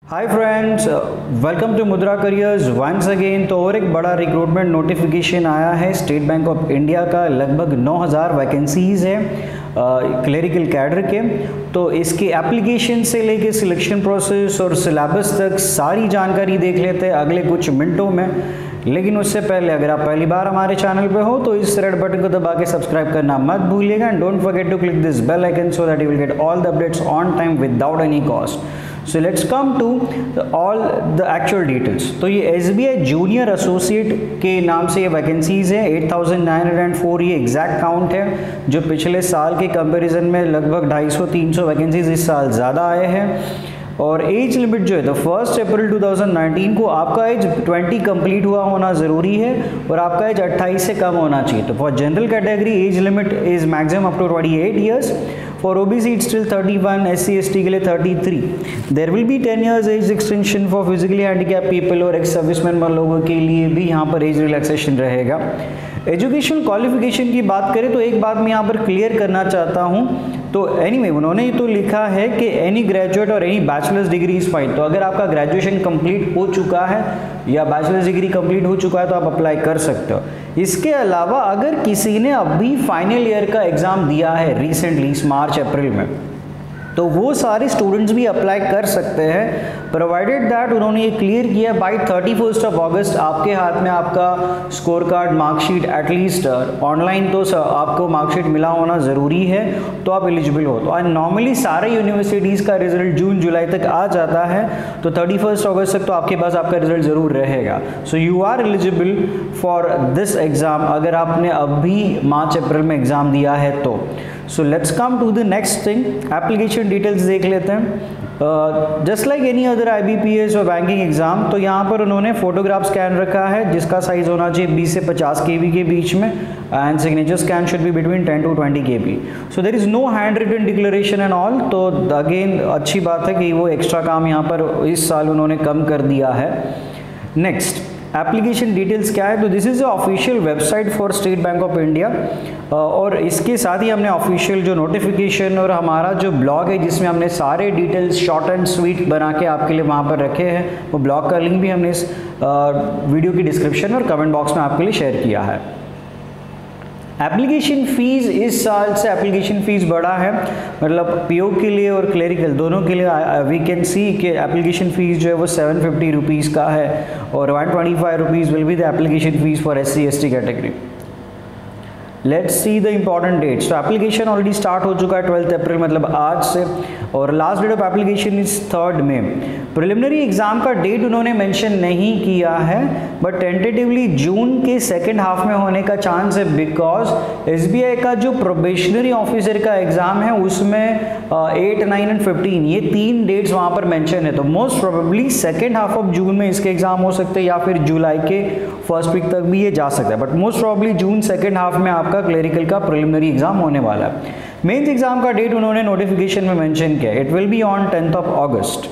Hi friends, welcome to मुद्रा careers once again. तो और एक बड़ा रिक्रूटमेंट नोटिफिकेशन आया है स्टेट बैंक ऑफ इंडिया का। लगभग 9000 वैकेंसीज़ है क्लरिकल कैडर के। तो इसके एप्लीकेशन से लेके सिलेक्शन प्रोसेस और सिलेबस तक सारी जानकारी देख लेते हैं अगले कुछ मिनटों में। लेकिन उससे पहले अगर आप पहली बार हमारे चैनल पे हो तो इस रेड बटन को दबा के सब्सक्राइब करना मत भूलिएगा and don't forget to click this bell icon so that you will get all the updates on time without any cost. So let's come to all the actual details. तो ये SBI junior associate के नाम से ये vacancies है। 8904 ये exact count है, जो पिछले साल के कंपैरिजन में लगभग 250-300 वैकेंसीज इस साल ज़्यादा आए हैं। और एज लिमिट जो है तो 1 अप्रैल 2019 को आपका एज 20 कंप्लीट हुआ होना ज़रूरी है और आपका एज 28 से कम होना चाहिए। तो for general category age limit is maximum up to 28 years. For OBC it's still 31, SC ST के लिए 33। There will be 10 years age extension for physically handicap people और एक्स सर्विसमैन लोगों के लिए भी यहाँ पर एज रिलैक्सेशन रहेगा। एजुकेशनल क्वालिफिकेशन की बात करें तो एक बात मैं यहाँ पर क्लियर करना चाहता हूँ। तो एनीवे उन्होंने तो लिखा है कि एनी ग्रेजुएट और any bachelors degree is fine. तो अगर आपका ग्रेजुएशन कंप्लीट हो चुका है या बैचलर्स डिग्री कंप्लीट हो चुका है तो आप अप्लाई कर सकते हो। इसके अलावा अगर किसी ने अभी फाइनल ईयर का एग्ज़ाम दिया है रिसेंटली इस मार्च अप्रैल में, तो वो सारे स्टूडेंट्स भी अप्लाई कर सकते हैं, प्रोवाइडेड दैट उन्होंने ये क्लियर किया बाई 31 अगस्त आपके हाथ में आपका score card marksheet at least online तो आपको मार्कशीट मिला होना ज़रूरी है, तो आप एलिजिबल हो। तो नॉर्मली सारे यूनिवर्सिटीज़ का रिजल्ट जून जुलाई तक आ जाता है, तो 31 अगस्त तक तो आपके पास आपका रिजल्ट ज़रूर रहेगा। So you are eligible for this exam अगर आपने अभी मार्च अप्रैल में एग्ज़ाम दिया है तो। So let's come to the next thing, application details देख लेते हैं। Just like any other IBPS और बैंकिंग एग्जाम, तो यहाँ पर उन्होंने फोटोग्राफ स्कैन रखा है जिसका साइज होना चाहिए 20 से 50 KB के बीच में and signature scan should be between 10 to 20 KB। So there is no hand written declaration and all. तो अगेन अच्छी बात है कि वो एक्स्ट्रा काम यहाँ पर इस साल उन्होंने कम कर दिया है। नेक्स्ट एप्लीकेशन डिटेल्स क्या है, तो this is official website for state bank of India. और इसके साथ ही हमने ऑफिशियल जो नोटिफिकेशन और हमारा जो ब्लॉग है जिसमें हमने सारे डिटेल्स शॉर्ट एंड स्वीट बना के आपके लिए वहाँ पर रखे हैं, वो ब्लॉग का लिंक भी हमने इस वीडियो की डिस्क्रिप्शन और कमेंट बॉक्स में आपके लिए शेयर किया है। एप्लीकेशन फ़ीस इस साल से एप्लीकेशन फ़ीस बढ़ा है, मतलब PO के लिए और क्लरिकल दोनों के लिए वी कैन सी कि एप्लीकेशन फ़ीस जो है वो 750 रुपीज़ का है और 125 rupees will be the application fee for SC ST category. Let's see the important dates. तो एप्लीकेशन ऑलरेडी स्टार्ट हो चुका है 12 अप्रैल मतलब आज से, और last date of application is 3 मई। प्रिलिमिनरी एग्जाम का डेट उन्होंने मेंशन नहीं किया है, बट टेंटेटिवली जून के सेकेंड हाफ में होने का चांस है, बिकॉज SBI का जो प्रोबेशनरी ऑफिसर का एग्जाम है उसमें 8, 9 एंड 15 ये 3 डेट्स वहाँ पर मेंशन है। तो most probably second half of June में इसके एग्जाम हो सकते हैं या फिर जुलाई के फर्स्ट वीक तक भी ये जा सकता है, but most probably June second half में आपका क्लरिकल का प्रिलिमिनरी एग्जाम होने वाला है। मेंस एग्जाम का डेट उन्होंने नोटिफिकेशन में मेंशन किया, it will be on 10 August.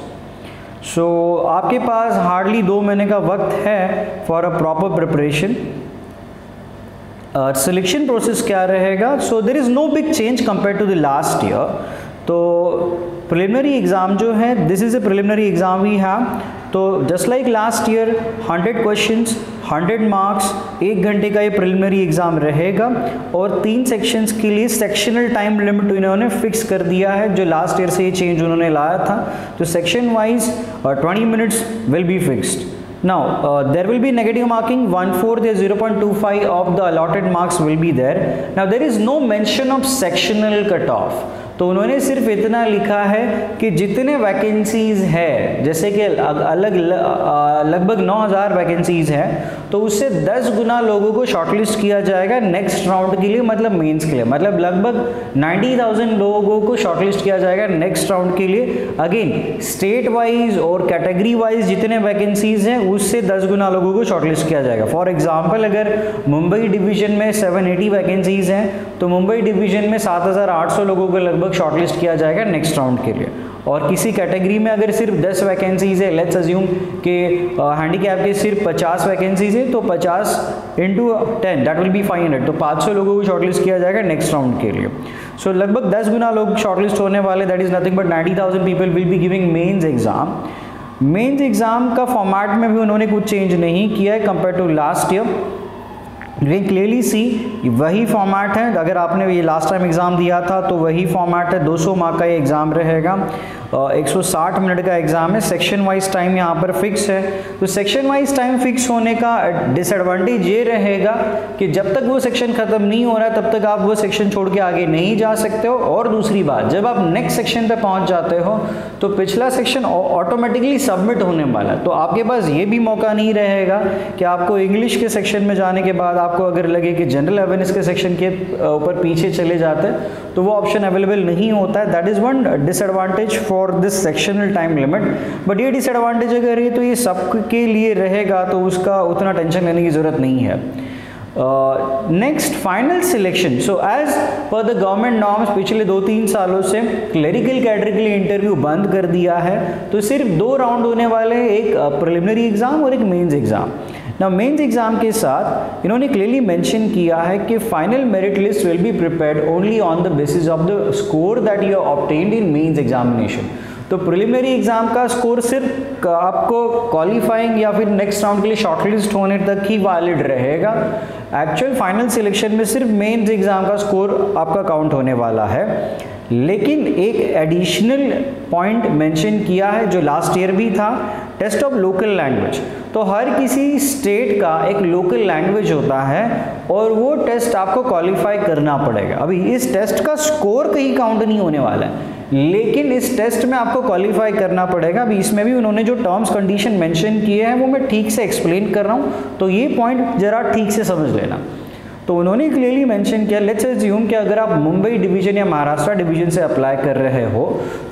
So आपके पास हार्डली 2 महीने का वक्त है for a proper preparation. Selection process क्या रहेगा, so there is no big change compare to the last year. तो प्रिलिमिनरी एग्ज़ाम जो है this is A preliminary exam we have. तो just like last year 100 questions 100 marks, 1 घंटे का ये preliminary exam रहेगा और 3 सेक्शंस के लिए सेक्शनल टाइम लिमिट इन्होंने फिक्स कर दिया है, जो लास्ट ईयर से ये चेंज उन्होंने लाया था। तो section wise 20 minutes will be fixed. Now there will be negative marking 1/4 or 0.25 of the allotted marks will be there. Now there is no mention of sectional cutoff. तो उन्होंने सिर्फ इतना लिखा है कि जितने वैकेंसीज है, जैसे कि लगभग 9000 वैकेंसीज है, तो उससे 10 गुना लोगों को शॉर्टलिस्ट किया जाएगा नेक्स्ट राउंड के लिए, मतलब मेंस के लिए। मतलब लगभग 90,000 लोगों को शॉर्टलिस्ट किया जाएगा नेक्स्ट राउंड के लिए। अगेन स्टेट वाइज और कैटेगरी वाइज जितने वैकेंसीज हैं उससे 10 गुना लोगों को शॉर्टलिस्ट किया जाएगा। फॉर एग्जाम्पल अगर मुंबई डिवीजन में 780 वैकेंसीज हैं तो मुंबई डिवीजन में 7800 लोगों को लगभग शॉर्टलिस्ट किया जाएगा नेक्स्ट राउंड के लिए। और किसी कैटेगरी में अगर सिर्फ 10 वैकेंसीज है, लेट्स अज्यूम कि हैंडीकैप के सिर्फ 50 वैकेंसीज है, तो 50 × 10 दैट विल बी 500, तो 500 लोगों को शॉर्टलिस्ट किया जाएगा नेक्स्ट राउंड के लिए। सो लगभग 10 गुना लोग शॉर्टलिस्ट होने वाले, that is nothing but 90,000 people will be giving mains exam. Mains exam का फॉर्मेट में भी उन्होंने कुछ चेंज नहीं किया है compare to last year. You can clearly see वही फॉर्मेट है, अगर आपने ये लास्ट टाइम एग्ज़ाम दिया था तो वही फॉर्मेट है। 200 मार्क का ये एग्ज़ाम रहेगा, 160 मिनट का एग्ज़ाम है। सेक्शन वाइज टाइम यहाँ पर फिक्स है, तो सेक्शन वाइज टाइम फिक्स होने का डिसएडवांटेज ये रहेगा कि जब तक वो सेक्शन ख़त्म नहीं हो रहा है तब तक आप वो सेक्शन छोड़ के आगे नहीं जा सकते हो। और दूसरी बात, जब आप नेक्स्ट सेक्शन पे पहुँच जाते हो तो पिछला सेक्शन ऑटोमेटिकली सबमिट होने वाला है, तो आपके पास ये भी मौका नहीं रहेगा कि आपको इंग्लिश के सेक्शन में जाने के बाद आपको अगर लगे कि जनरल अवेयरनेस के सेक्शन के ऊपर पीछे चले जाते हैं तो वो ऑप्शन अवेलेबल नहीं होता है। That is one disadvantage for this sectional time limit. But ये डिसएडवांटेज अगर ये तो ये सबके लिए रहेगा तो उसका उतना टेंशन लेने की ज़रूरत नहीं है। Next final selection. So as per the government norms पिछले 2-3 सालों से क्लरिकल कैडर के लिए इंटरव्यू बंद कर दिया है, तो सिर्फ 2 राउंड होने वाले हैं, एक प्रिलिमिनरी एग्जाम और एक मेंस एग्जाम। ना मेंस एग्जाम के साथ इन्होंने क्लियरली मेंशन किया है कि final merit list will be prepared only on the basis of the score that you obtained in mains examination. तो प्रिलिमिनरी एग्जाम का स्कोर सिर्फ आपको क्वालिफाइंग या फिर नेक्स्ट राउंड के लिए शॉर्टलिस्ट होने तक ही वैलिड रहेगा। एक्चुअल फाइनल सिलेक्शन में सिर्फ मेंस एग्जाम का स्कोर आपका काउंट होने वाला है। लेकिन एक एडिशनल पॉइंट मेंशन किया है जो लास्ट ईयर भी था, टेस्ट ऑफ लोकल लैंग्वेज। तो हर किसी स्टेट का एक लोकल लैंग्वेज होता है और वो टेस्ट आपको क्वालिफाई करना पड़ेगा। अभी इस टेस्ट का स्कोर कहीं काउंट नहीं होने वाला है, लेकिन इस टेस्ट में आपको क्वालिफाई करना पड़ेगा। अभी इसमें भी उन्होंने जो टर्म्स कंडीशन मेंशन किए हैं वो मैं ठीक से एक्सप्लेन कर रहा हूँ, तो ये पॉइंट ज़रा ठीक से समझ लेना। तो उन्होंने क्लियरली मेंशन किया, लेट्स अज्यूम कि अगर आप मुंबई डिवीजन या महाराष्ट्र डिवीजन से अप्लाई कर रहे हो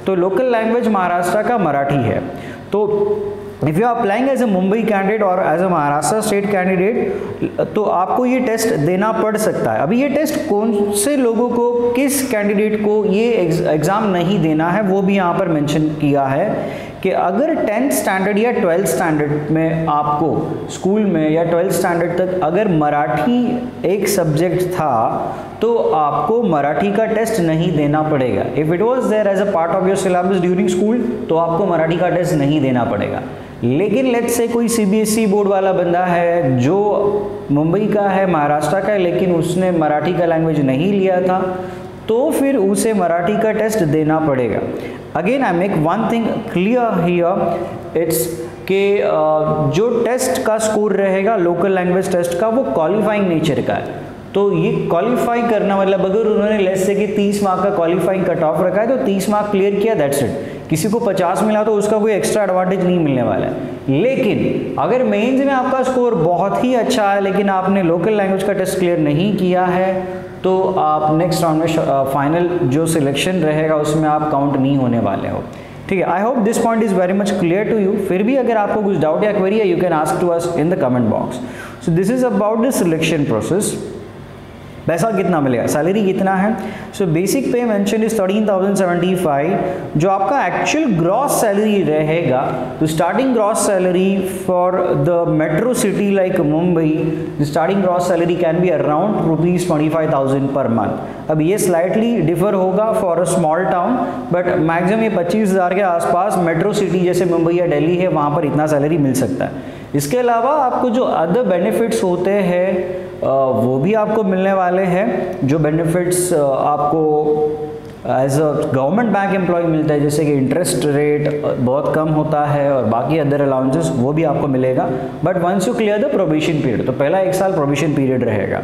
तो लोकल लैंग्वेज महाराष्ट्र का मराठी है। तो if you are applying as a Mumbai candidate और as a Maharashtra state candidate तो आपको ये टेस्ट देना पड़ सकता है। अभी ये टेस्ट कौन से लोगों को, किस कैंडिडेट को ये एग्ज़ाम नहीं देना है वो भी यहाँ पर मेंशन किया है कि अगर 10th स्टैंडर्ड या 12th स्टैंडर्ड में आपको स्कूल में या 12th स्टैंडर्ड तक अगर मराठी एक सब्जेक्ट था तो आपको मराठी का टेस्ट नहीं देना पड़ेगा। If it was there as a part of your syllabus during school तो आपको मराठी का टेस्ट नहीं देना पड़ेगा। लेकिन लेट्स से कोई CBSE बोर्ड वाला बंदा है जो मुंबई का है, महाराष्ट्र का है, लेकिन उसने मराठी का लैंग्वेज नहीं लिया था तो फिर उसे मराठी का टेस्ट देना पड़ेगा। Again I make one thing clear here, it's कि जो टेस्ट का स्कोर रहेगा लोकल लैंग्वेज टेस्ट का वो क्वालिफाइंग नेचर का है। तो ये क्वालिफाई करना मतलब अगर उन्होंने लेट्स से कि 30 मार्क का क्वालिफाइंग कट ऑफ रखा है तो 30 मार्क क्लियर किया, दैट्स इट। किसी को 50 मिला तो उसका कोई एक्स्ट्रा एडवांटेज नहीं मिलने वाला है। लेकिन अगर मेंस में आपका स्कोर बहुत ही अच्छा है लेकिन आपने लोकल लैंग्वेज का टेस्ट क्लियर नहीं किया है तो आप नेक्स्ट राउंड में फाइनल जो सिलेक्शन रहेगा उसमें आप काउंट नहीं होने वाले हो। ठीक है, I hope this point is very much clear to you. फिर भी अगर आपको कुछ डाउट या क्वेरी है you can ask to us in the comment box. So this is about the selection process. पैसा कितना मिलेगा, सैलरी कितना है? So basic pay mention is 13,075 जो आपका एक्चुअल ग्रॉस सैलरी रहेगा। तो starting gross salary for the metro city like Mumbai, the starting gross salary can be around ₹25,000 per month. अब ये स्लाइटली डिफर होगा for a small town, but maximum ये 25,000 के आसपास मेट्रो सिटी जैसे मुंबई या दिल्ली है वहाँ पर इतना सैलरी मिल सकता है। इसके अलावा आपको जो अदर बेनिफिट्स होते हैं वो भी आपको मिलने वाले हैं। जो बेनिफिट्स आपको as a government bank employ मिलता है, जैसे कि इंटरेस्ट रेट बहुत कम होता है और बाकी अदर अलाउंसेस वो भी आपको मिलेगा। But once you clear the probation period, तो पहला 1 साल प्रोबेशन पीरियड रहेगा।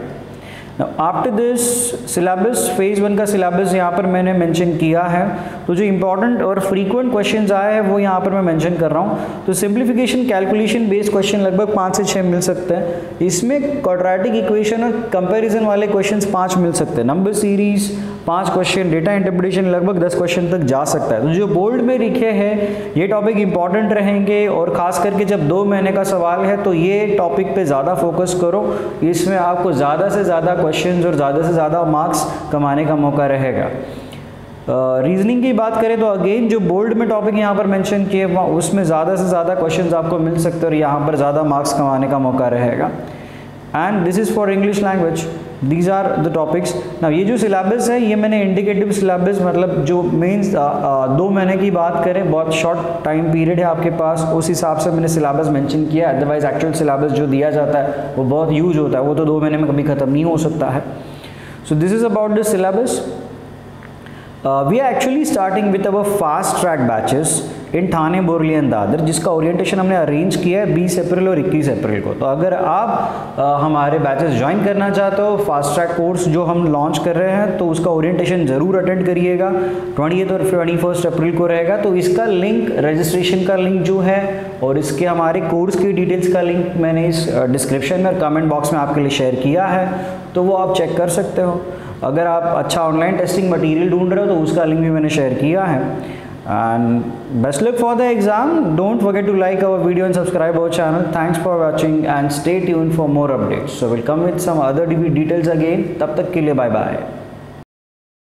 आफ्टर दिस सिलेबस, फेज़ 1 का सिलेबस यहाँ पर मैंने मेंशन किया है। तो जो इंपॉर्टेंट और फ्रीक्वेंट क्वेश्चंस आए हैं वो यहाँ पर मैं मेंशन कर रहा हूँ। तो सिंप्लीफिकेशन कैलकुलेशन बेस्ड क्वेश्चन लगभग 5 से 6 मिल सकते हैं। इसमें क्वाड्रेटिक इक्वेशन और कंपैरिजन वाले क्वेश्चंस 5 मिल सकते हैं। Number series 5 question, data interpretation लगभग 10 क्वेश्चन तक जा सकता है। तो जो बोर्ड में लिखे हैं ये टॉपिक इंपॉर्टेंट रहेंगे और ख़ास करके जब 2 महीने का सवाल है तो ये टॉपिक पे ज़्यादा फोकस करो। इसमें आपको ज़्यादा से ज़्यादा क्वेश्चंस और ज़्यादा से ज़्यादा मार्क्स कमाने का मौका रहेगा। रीजनिंग की बात करें तो अगेन जो बोर्ड में टॉपिक यहाँ पर मेंशन किए उसमें ज़्यादा से ज़्यादा क्वेश्चंस आपको मिल सकते हैं और यहाँ पर ज़्यादा मार्क्स कमाने का मौका रहेगा। And this is for English language. These are the topics. ना ये जो सिलेबस है ये मैंने इंडिकेटिव सिलेबस, मतलब जो मेंस 2 महीने की बात करें, बहुत शॉर्ट टाइम पीरियड है आपके पास, उस हिसाब से मैंने सिलेबस मेंशन किया। अदरवाइज एक्चुअल सिलेबस जो दिया जाता है वो बहुत यूज होता है, वो तो 2 महीने में कभी ख़त्म नहीं हो सकता है। So this is about this syllabus. We are actually starting with our fast track batches in Thane, Borivali and Dadar, जिसका ओरिएंटेशन हमने अरेंज किया है 20 अप्रैल और 21 अप्रैल को। तो अगर आप हमारे बैचेस ज्वाइन करना चाहते हो, फास्ट ट्रैक कोर्स जो हम लॉन्च कर रहे हैं, तो उसका ओरिएंटेशन ज़रूर अटेंड करिएगा। 20 और 21 अप्रैल को रहेगा। तो इसका लिंक, रजिस्ट्रेशन का लिंक जो है और इसके हमारे कोर्स की डिटेल्स का लिंक मैंने इस डिस्क्रिप्शन में और कमेंट बॉक्स में आपके लिए शेयर किया है, तो वो आप चेक कर सकते हो। अगर आप अच्छा ऑनलाइन टेस्टिंग मटेरियल ढूंढ रहे हो तो उसका लिंक भी मैंने शेयर किया है। And best luck for the exam. Don't forget to like our video and subscribe our channel. Thanks for watching and stay tuned for more updates. So will come with some other details again. तब तक के लिए bye bye.